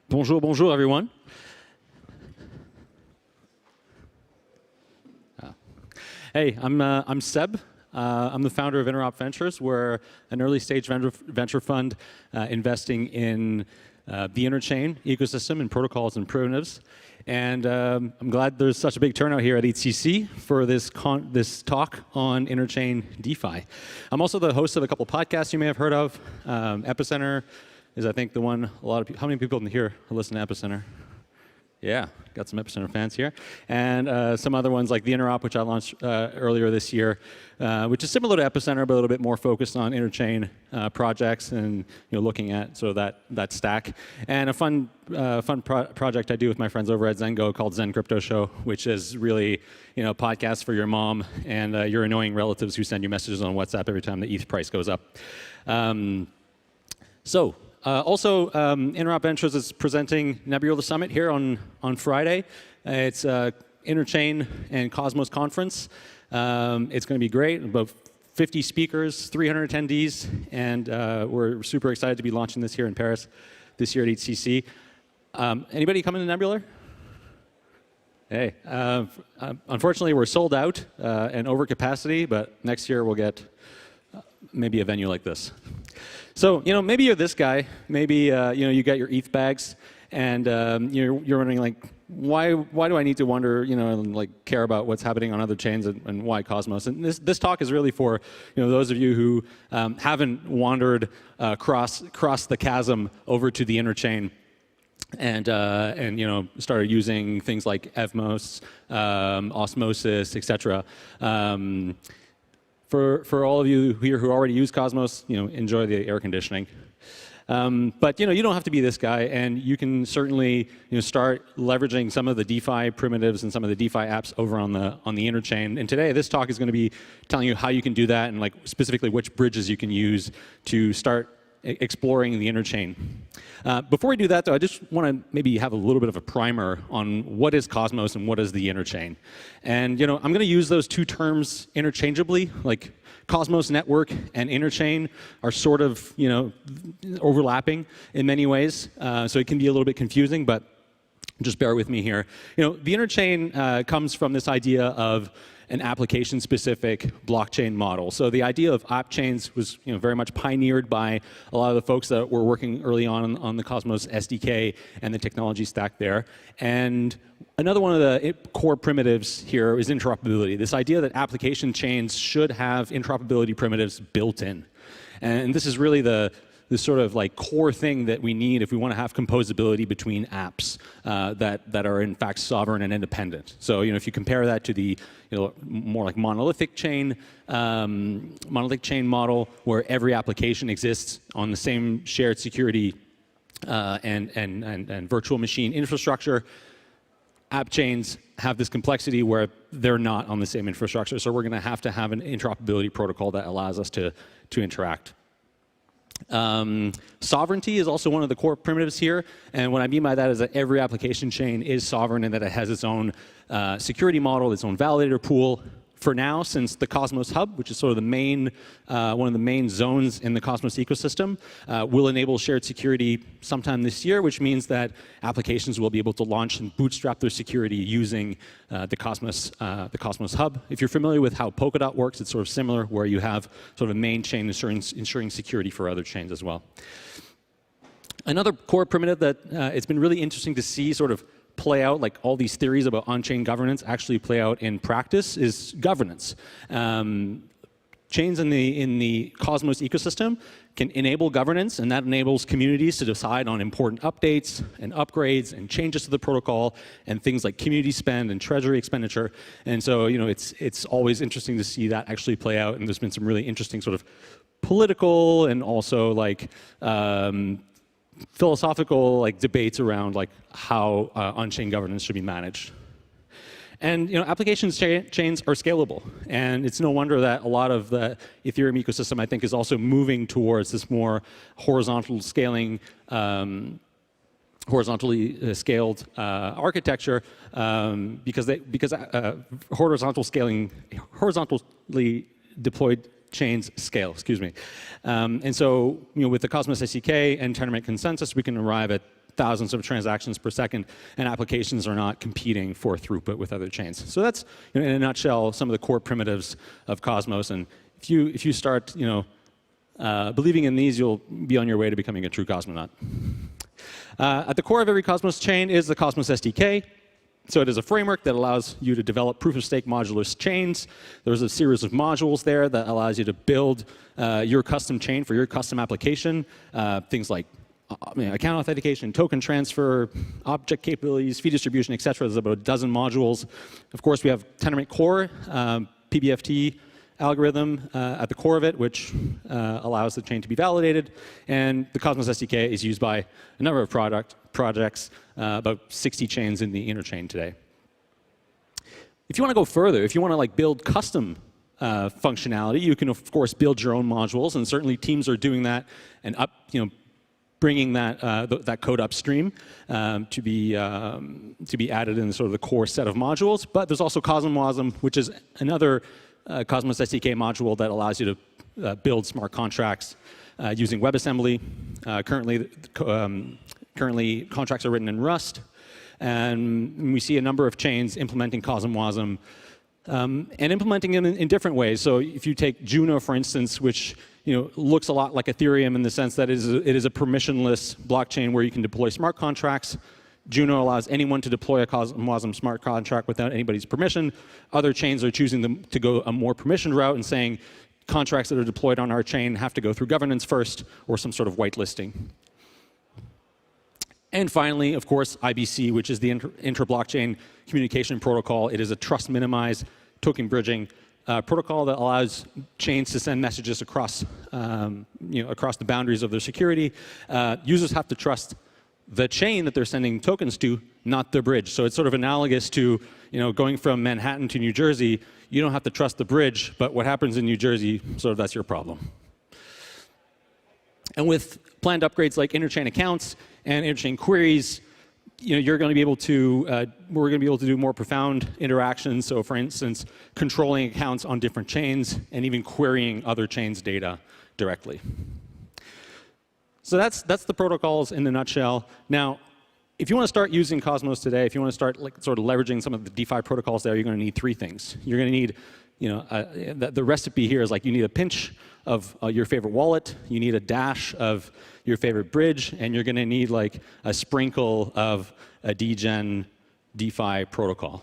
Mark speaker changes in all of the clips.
Speaker 1: Bonjour, bonjour, everyone. Hey, I'm Seb. I'm the founder of Interop Ventures. We're an early-stage venture fund investing in the interchain ecosystem and protocols and primitives. And I'm glad there's such a big turnout here at ETC for this talk on interchain DeFi. I'm also the host of a couple podcasts you may have heard of. Epicenter is, I think, the one a lot of people. How many people in here listen to Epicenter? Yeah, got some Epicenter fans here. And some other ones like the Interop, which I launched earlier this year, which is similar to Epicenter, but a little bit more focused on interchain projects and looking at sort of that stack. And a fun project I do with my friends over at Zengo called Zen Crypto Show, which is really a podcast for your mom and your annoying relatives who send you messages on WhatsApp every time the ETH price goes up. Also, Interop Ventures is presenting Nebula Summit here on Friday. It's Interchain and Cosmos Conference. It's going to be great. About 50 speakers, 300 attendees, and we're super excited to be launching this here in Paris this year at HCC. Anybody coming to Nebula? Hey, unfortunately, we're sold out and over capacity, but next year we'll get maybe a venue like this. So, maybe you're this guy. Maybe, you got your ETH bags, and you're wondering, like, why do I need to wonder, and like care about what's happening on other chains and why Cosmos? And this talk is really for, those of you who haven't wandered across the chasm over to the interchain and started using things like Evmos, osmosis, etc. For all of you here who already use Cosmos, enjoy the air conditioning. But you don't have to be this guy, and you can certainly start leveraging some of the DeFi primitives and some of the DeFi apps over on the interchain. And today, this talk is going to be telling you how you can do that, and like specifically which bridges you can use to start exploring the interchain. Before we do that, though, I just want to maybe have a little bit of a primer on what is Cosmos and what is the interchain. And I'm going to use those two terms interchangeably. Like Cosmos network and interchain are sort of overlapping in many ways, so it can be a little bit confusing, but just bear with me here. The interchain comes from this idea of an application-specific blockchain model. So the idea of app chains was very much pioneered by a lot of the folks that were working early on the Cosmos SDK and the technology stack there. And another one of the core primitives here is interoperability. This idea that application chains should have interoperability primitives built in. And this is really the sort of like core thing that we need if we want to have composability between apps that are in fact sovereign and independent. So if you compare that to the more like monolithic chain model where every application exists on the same shared security and virtual machine infrastructure, app chains have this complexity where they're not on the same infrastructure. So we're going to have an interoperability protocol that allows us to interact. Sovereignty is also one of the core primitives here, and what I mean by that is that every application chain is sovereign and that it has its own security model, its own validator pool. For now, since the Cosmos Hub, which is sort of the main, one of the main zones in the Cosmos ecosystem, will enable shared security sometime this year, which means that applications will be able to launch and bootstrap their security using the Cosmos Hub. If you're familiar with how Polkadot works, it's sort of similar, where you have sort of a main chain ensuring security for other chains as well. Another core primitive that it's been really interesting to see sort of play out, like all these theories about on-chain governance actually play out in practice, is governance. Chains in the Cosmos ecosystem can enable governance, and that enables communities to decide on important updates and upgrades and changes to the protocol and things like community spend and treasury expenditure. And so it's always interesting to see that actually play out, and there's been some really interesting sort of political and also like philosophical debates around how on-chain governance should be managed. And application chains are scalable, and it's no wonder that a lot of the Ethereum ecosystem, I think, is also moving towards this more horizontal scaling, horizontally scaled architecture, because horizontally deployed chains scale. Excuse me. And so, with the Cosmos SDK and Tendermint consensus, we can arrive at thousands of transactions per second, and applications are not competing for throughput with other chains. So that's, in a nutshell, some of the core primitives of Cosmos. And if you start, believing in these, you'll be on your way to becoming a true cosmonaut. At the core of every Cosmos chain is the Cosmos SDK. So it is a framework that allows you to develop proof-of-stake modular chains. There's a series of modules there that allows you to build your custom chain for your custom application. Things like account authentication, token transfer, object capabilities, fee distribution, et cetera. There's about a dozen modules. Of course, we have Tendermint Core, PBFT algorithm at the core of it, which allows the chain to be validated. And the Cosmos SDK is used by a number of projects, about 60 chains in the interchain today. If you want to go further, if you want to build custom functionality, you can of course build your own modules, and certainly teams are doing that and bringing that that code upstream to be added in sort of the core set of modules. But there's also Cosm, which is another Cosmos SDK module that allows you to build smart contracts using WebAssembly. Currently, contracts are written in Rust, and we see a number of chains implementing Cosm and implementing them in different ways. So if you take Juno, for instance, which looks a lot like Ethereum in the sense that it is a permissionless blockchain where you can deploy smart contracts. Juno allows anyone to deploy a Cosm smart contract without anybody's permission. Other chains are choosing to go a more permissioned route and saying contracts that are deployed on our chain have to go through governance first or some sort of whitelisting. And finally, of course, IBC, which is the inter-blockchain communication protocol. It is a trust minimized token bridging protocol that allows chains to send messages across, across the boundaries of their security. Users have to trust the chain that they're sending tokens to, not the bridge. So it's sort of analogous to going from Manhattan to New Jersey. You don't have to trust the bridge, but what happens in New Jersey, sort of that's your problem. And with planned upgrades like interchain accounts and interchain queries, you're going to be able to, we're going to be able to do more profound interactions. So for instance, controlling accounts on different chains and even querying other chains' data directly. So that's the protocols in a nutshell. Now, if you want to start using Cosmos today, if you want to start sort of leveraging some of the DeFi protocols there, you're going to need three things. You're going to need, the recipe here is you need a pinch of your favorite wallet, you need a dash of your favorite bridge, and you're going to need a sprinkle of a degen DeFi protocol.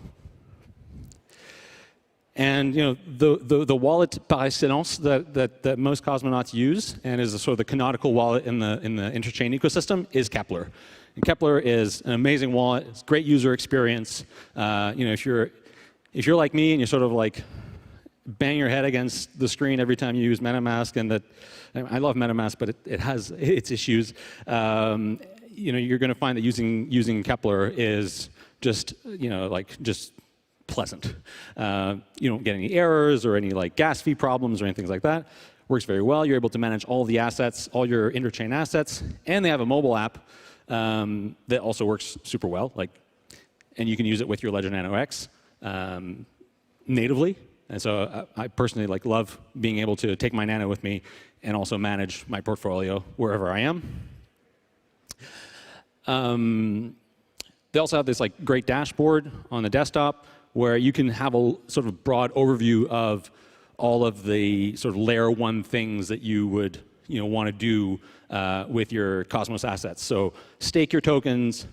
Speaker 1: And the wallet par excellence that most cosmonauts use, and is sort of the canonical wallet in the interchain ecosystem, is Kepler. And Kepler is an amazing wallet. It's great user experience. If you're like me and you sort of bang your head against the screen every time you use MetaMask, and I love MetaMask, but it has its issues. You're going to find that using Kepler is just just pleasant. You don't get any errors or any gas fee problems or anything like that. Works very well. You're able to manage all the assets, all your interchain assets, and they have a mobile app that also works super well. And you can use it with your Ledger Nano X natively. And so I personally love being able to take my Nano with me and also manage my portfolio wherever I am. They also have this great dashboard on the desktop where you can have a sort of broad overview of all of the sort of layer one things that you would want to do with your Cosmos assets. So stake your tokens,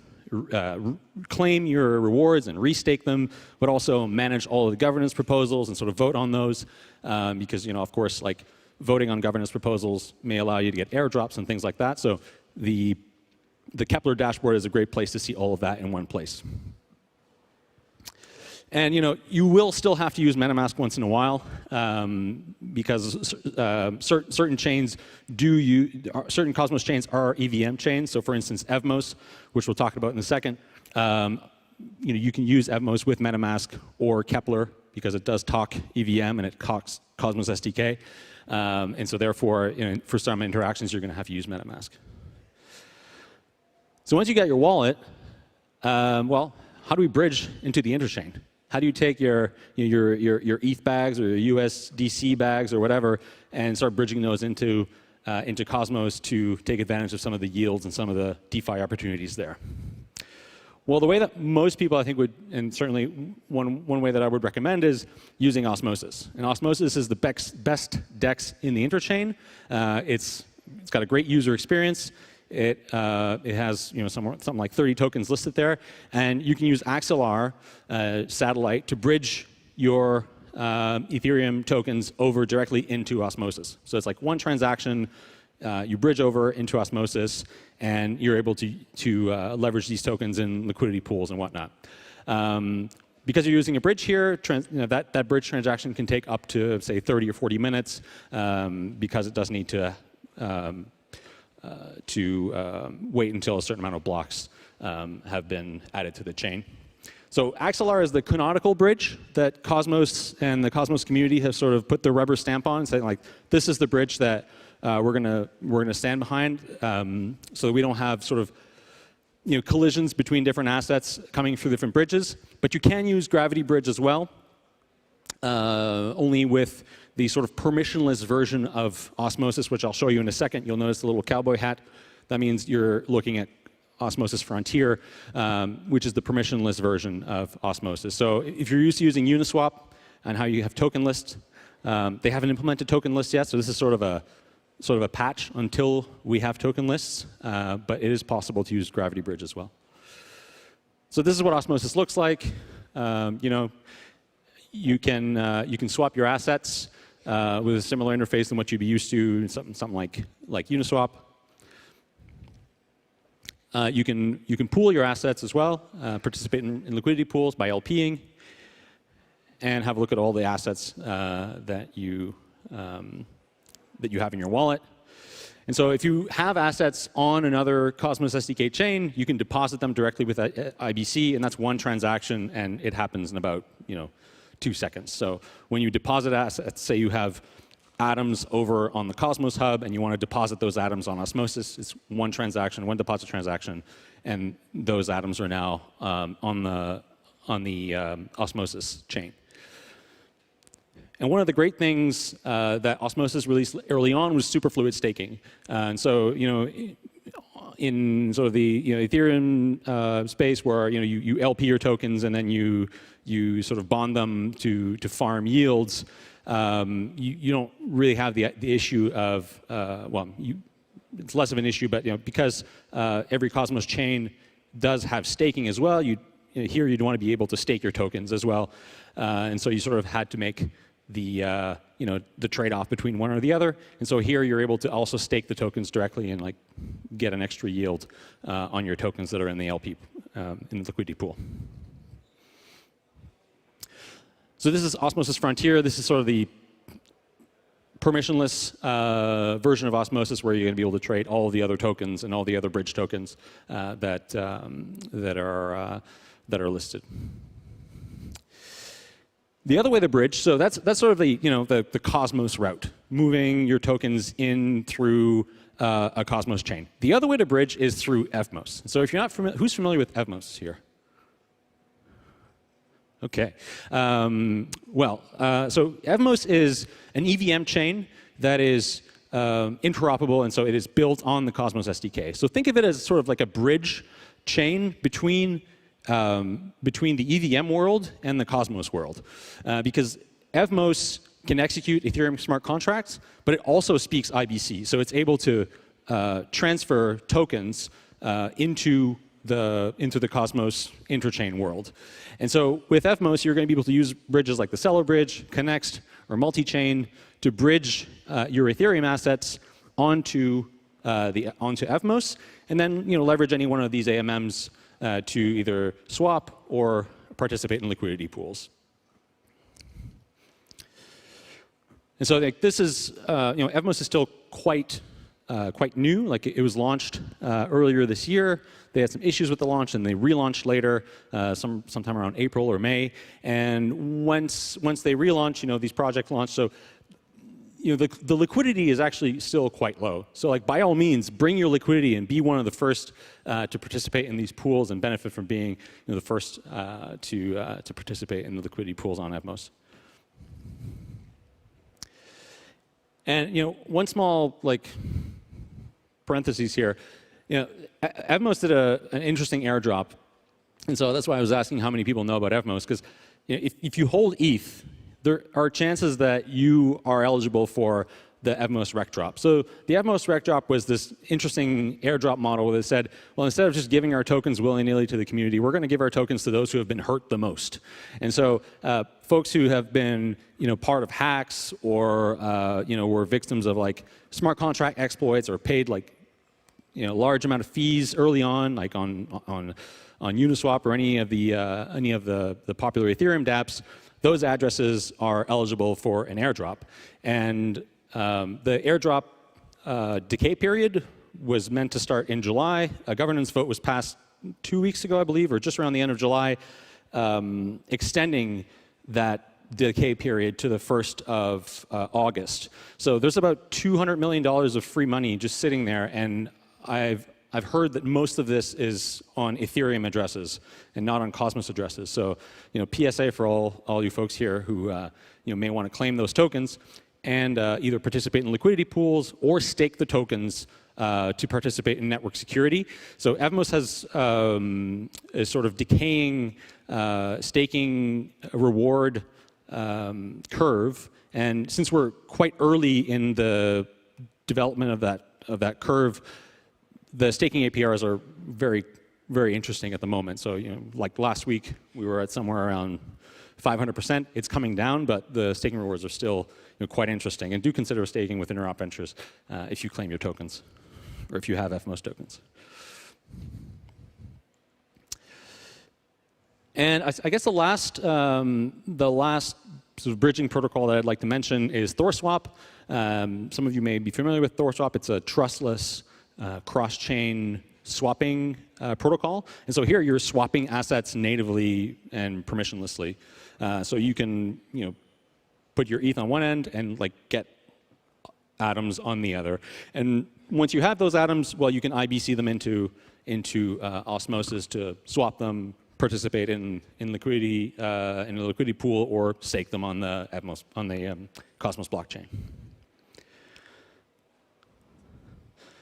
Speaker 1: claim your rewards and restake them, but also manage all of the governance proposals and sort of vote on those, because of course voting on governance proposals may allow you to get airdrops and things like that. So the Kepler dashboard is a great place to see all of that in one place. And you will still have to use MetaMask once in a while, because certain chains certain Cosmos chains are EVM chains. So for instance, Evmos, which we'll talk about in a second, you can use Evmos with MetaMask or Kepler because it does talk EVM and it talks Cosmos SDK. And so therefore, for some interactions, you're going to have to use MetaMask. So once you get your wallet, well, how do we bridge into the interchain? How do you take your ETH bags or your USDC bags or whatever and start bridging those into into Cosmos to take advantage of some of the yields and some of the DeFi opportunities there. Well, the way that most people, I think, would, and certainly one way that I would recommend is using Osmosis. And Osmosis is the best DEX in the interchain. It's got a great user experience. It has something like 30 tokens listed there, and you can use Axelar satellite to bridge your Ethereum tokens over directly into Osmosis. So it's like one transaction. You bridge over into Osmosis, and you're able to leverage these tokens in liquidity pools and whatnot. Because you're using a bridge here, that bridge transaction can take up to, say, 30 or 40 minutes because it does need to wait until a certain amount of blocks have been added to the chain. So Axelar is the canonical bridge that Cosmos and the Cosmos community have sort of put their rubber stamp on, saying like, this is the bridge that we're gonna stand behind, so that we don't have sort of collisions between different assets coming through different bridges. But you can use Gravity Bridge as well, only with the sort of permissionless version of Osmosis, which I'll show you in a second. You'll notice the little cowboy hat. That means you're looking at Osmosis Frontier, which is the permissionless version of Osmosis. So if you're used to using Uniswap and how you have token lists, they haven't implemented token lists yet, so this is sort of a patch until we have token lists, but it is possible to use Gravity Bridge as well. So this is what Osmosis looks like. You can swap your assets with a similar interface than what you'd be used to, something like Uniswap. You can pool your assets as well, participate in liquidity pools by LPing, and have a look at all the assets that you have in your wallet. And so if you have assets on another Cosmos SDK chain, you can deposit them directly with IBC, and that's one transaction, and it happens in about 2 seconds. So when you deposit assets, say you have atoms over on the Cosmos hub, and you want to deposit those atoms on Osmosis, it's one transaction, one deposit transaction, and those atoms are now on the Osmosis chain. And one of the great things that Osmosis released early on was superfluid staking. And so, in sort of the Ethereum space, where you LP your tokens and then you sort of bond them to farm yields, you don't really have the issue of it's less of an issue, but because every Cosmos chain does have staking as well, here you'd want to be able to stake your tokens as well, and so you sort of had to make the trade-off between one or the other. And so here you're able to also stake the tokens directly and get an extra yield on your tokens that are in the LP in the liquidity pool. So this is Osmosis Frontier. This is sort of the permissionless version of Osmosis, where you're going to be able to trade all of the other tokens and all the other bridge tokens that are listed. The other way to bridge, so that's sort of the Cosmos route, moving your tokens in through a Cosmos chain. The other way to bridge is through Evmos. So if you're not familiar, who's familiar with Evmos here? Okay. So Evmos is an EVM chain that is interoperable, and so it is built on the Cosmos SDK. So think of it as sort of like a bridge chain between the EVM world and the Cosmos world, because Evmos can execute Ethereum smart contracts, but it also speaks IBC, so it's able to transfer tokens into the Cosmos interchain world. And so with Evmos, you're going to be able to use bridges like the Seller Bridge, Connext, or multi-chain to bridge your Ethereum assets onto Evmos, and then leverage any one of these AMMs to either swap or participate in liquidity pools. And so this is, Evmos is still quite new. Like it was launched earlier this year. They had some issues with the launch, and they relaunched later, sometime around April or May. And once they relaunched, these projects launched. So the liquidity is actually still quite low. So by all means, bring your liquidity and be one of the first to participate in these pools and benefit from being the first to participate in the liquidity pools on Evmos. And one small parentheses here. Evmos did an interesting airdrop, and so that's why I was asking how many people know about Evmos, because if you hold ETH, there are chances that you are eligible for the Evmos rec drop. So the Evmos rec drop was this interesting airdrop model that said, well, instead of just giving our tokens willy-nilly to the community, we're going to give our tokens to those who have been hurt the most. And so folks who have been part of hacks or were victims of smart contract exploits or paid large amount of fees early on, like on Uniswap or any of the popular Ethereum dApps, those addresses are eligible for an airdrop. And the airdrop decay period was meant to start in July. A governance vote was passed 2 weeks ago, I believe, or just around the end of July, extending that decay period to the 1st of August. So there's about $200 million of free money just sitting there, and I've heard that most of this is on Ethereum addresses and not on Cosmos addresses. So PSA for all you folks here who may want to claim those tokens and either participate in liquidity pools or stake the tokens to participate in network security. So Evmos has a sort of decaying staking reward curve, and since we're quite early in the development of that curve, the staking APRs are very, very interesting at the moment. So like last week, we were at somewhere around 500%. It's coming down, but the staking rewards are still quite interesting. And do consider staking with Interop Ventures if you claim your tokens, or if you have Evmos tokens. And I guess the last sort of bridging protocol that I'd like to mention is ThorSwap. Some of you may be familiar with ThorSwap. It's a trustless cross-chain swapping protocol. And so here you're swapping assets natively and permissionlessly. So you can put your ETH on one end and get atoms on the other. And once you have those atoms, well, you can IBC them into osmosis to swap them, participate in liquidity in a liquidity pool, or stake them on the Cosmos blockchain.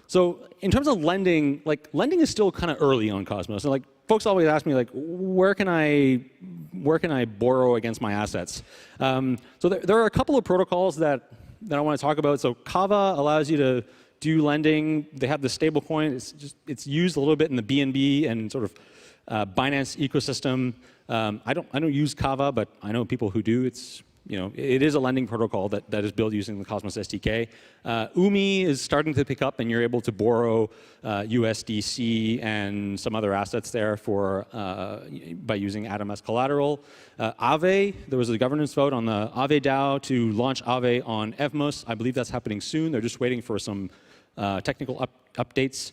Speaker 1: So in terms of lending, lending is still kind of early on Cosmos. And folks always ask me, where can I borrow against my assets? So there are a couple of protocols that I want to talk about. So Kava allows you to do lending. They have the stablecoin. It's used a little bit in the BNB and sort of Binance ecosystem. I don't use Kava, but I know people who do. It is a lending protocol that is built using the Cosmos SDK. Umi is starting to pick up, and you're able to borrow USDC and some other assets there by using Atom as collateral. Aave, there was a governance vote on the Aave DAO to launch Aave on Evmos. I believe that's happening soon. They're just waiting for some technical updates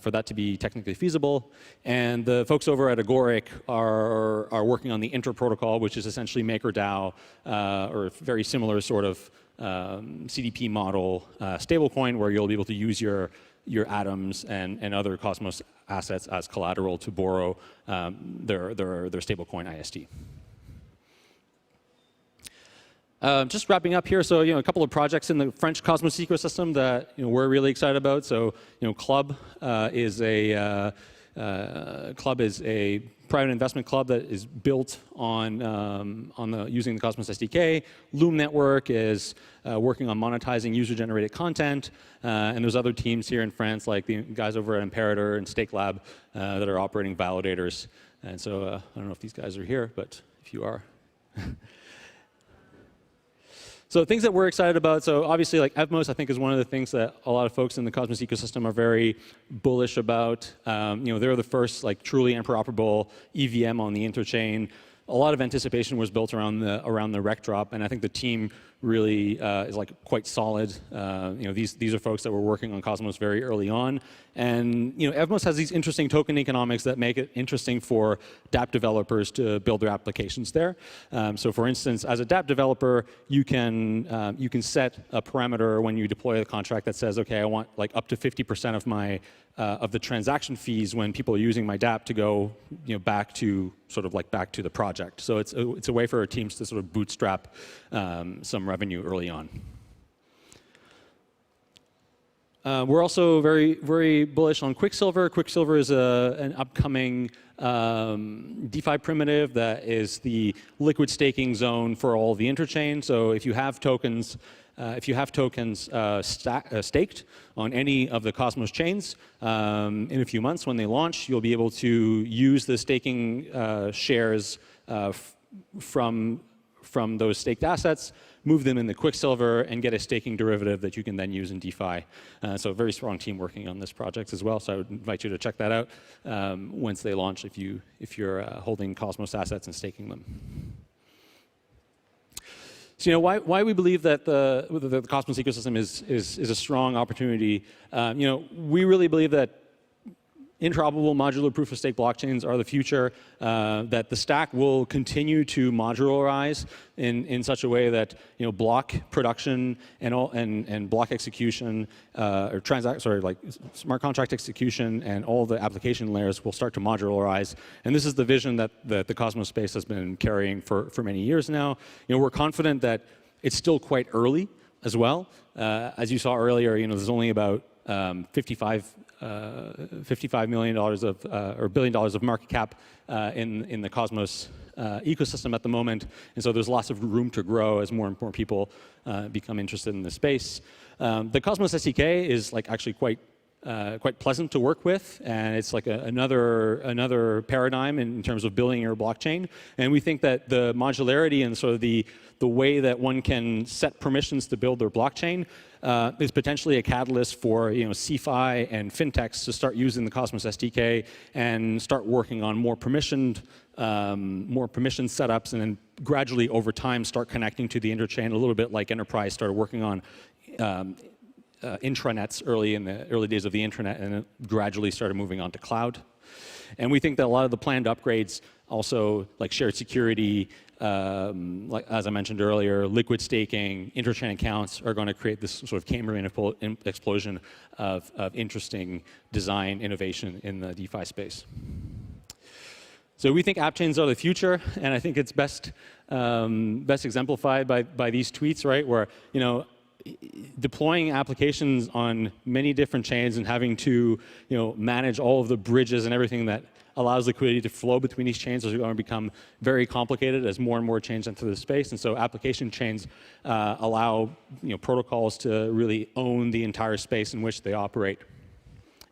Speaker 1: for that to be technically feasible. And the folks over at Agoric are working on the Inter protocol, which is essentially MakerDAO, or a very similar sort of CDP model stablecoin, where you'll be able to use your atoms and other Cosmos assets as collateral to borrow their stablecoin IST. Just wrapping up here, so a couple of projects in the French Cosmos ecosystem that we're really excited about. So Club is a private investment club that is built on using the Cosmos SDK. Loom Network is working on monetizing user-generated content, and there's other teams here in France, like the guys over at Imperator and Stake Lab, that are operating validators. And so I don't know if these guys are here, but if you are. So things that we're excited about, so obviously Evmos, I think, is one of the things that a lot of folks in the Cosmos ecosystem are very bullish about. They're the first truly interoperable EVM on the interchain. A lot of anticipation was built around the rec drop, and I think the team really is quite solid. These are folks that were working on Cosmos very early on, and Evmos has these interesting token economics that make it interesting for dApp developers to build their applications there. So, for instance, as a dApp developer, you can set a parameter when you deploy the contract that says, okay, I want up to 50% of my of the transaction fees when people are using my dApp to go back to back to the project. So it's a way for our teams to sort of bootstrap some revenue early on. We're also very, very bullish on Quicksilver. Quicksilver is an upcoming DeFi primitive that is the liquid staking zone for all the interchain. So if you have tokens, staked on any of the Cosmos chains, in a few months when they launch, you'll be able to use the staking shares from those staked assets, move them into Quicksilver, and get a staking derivative that you can then use in DeFi. So a very strong team working on this project as well. So I would invite you to check that out once they launch if you're holding Cosmos assets and staking them. So why we believe that the Cosmos ecosystem is a strong opportunity. We really believe that interoperable modular proof-of-stake blockchains are the future, that the stack will continue to modularize in such a way that block production and block execution like smart contract execution and all the application layers will start to modularize. And this is the vision that the Cosmos space has been carrying for many years now. We're confident that it's still quite early as well. As you saw earlier, there's only about $55 million or $1 billion of market cap in the Cosmos ecosystem at the moment, and so there's lots of room to grow as more and more people become interested in the space. The Cosmos SDK is actually quite pleasant to work with, and it's like another paradigm in terms of building your blockchain. And we think that the modularity and sort of the way that one can set permissions to build their blockchain is potentially a catalyst for CeFi and fintechs to start using the Cosmos SDK and start working on more permissioned setups, and then gradually over time start connecting to the interchain a little bit like Enterprise started working on intranets in the early days of the internet, and it gradually started moving on to cloud. And we think that a lot of the planned upgrades also, like shared security, like as I mentioned earlier, liquid staking, interchain accounts, are going to create this sort of Cambrian explosion of interesting design innovation in the DeFi space. So we think app chains are the future, and I think it's best exemplified by these tweets, right? Where deploying applications on many different chains and having to manage all of the bridges and everything that allows liquidity to flow between these chains is going to become very complicated as more and more chains enter the space. And so application chains allow protocols to really own the entire space in which they operate.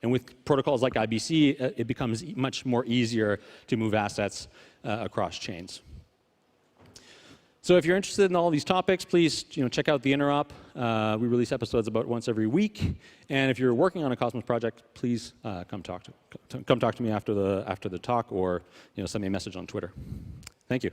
Speaker 1: And with protocols like IBC, it becomes much more easier to move assets across chains. So if you're interested in all these topics, please check out the Interop. We release episodes about once every week. And if you're working on a Cosmos project, please come talk to me after the talk, or send me a message on Twitter. Thank you.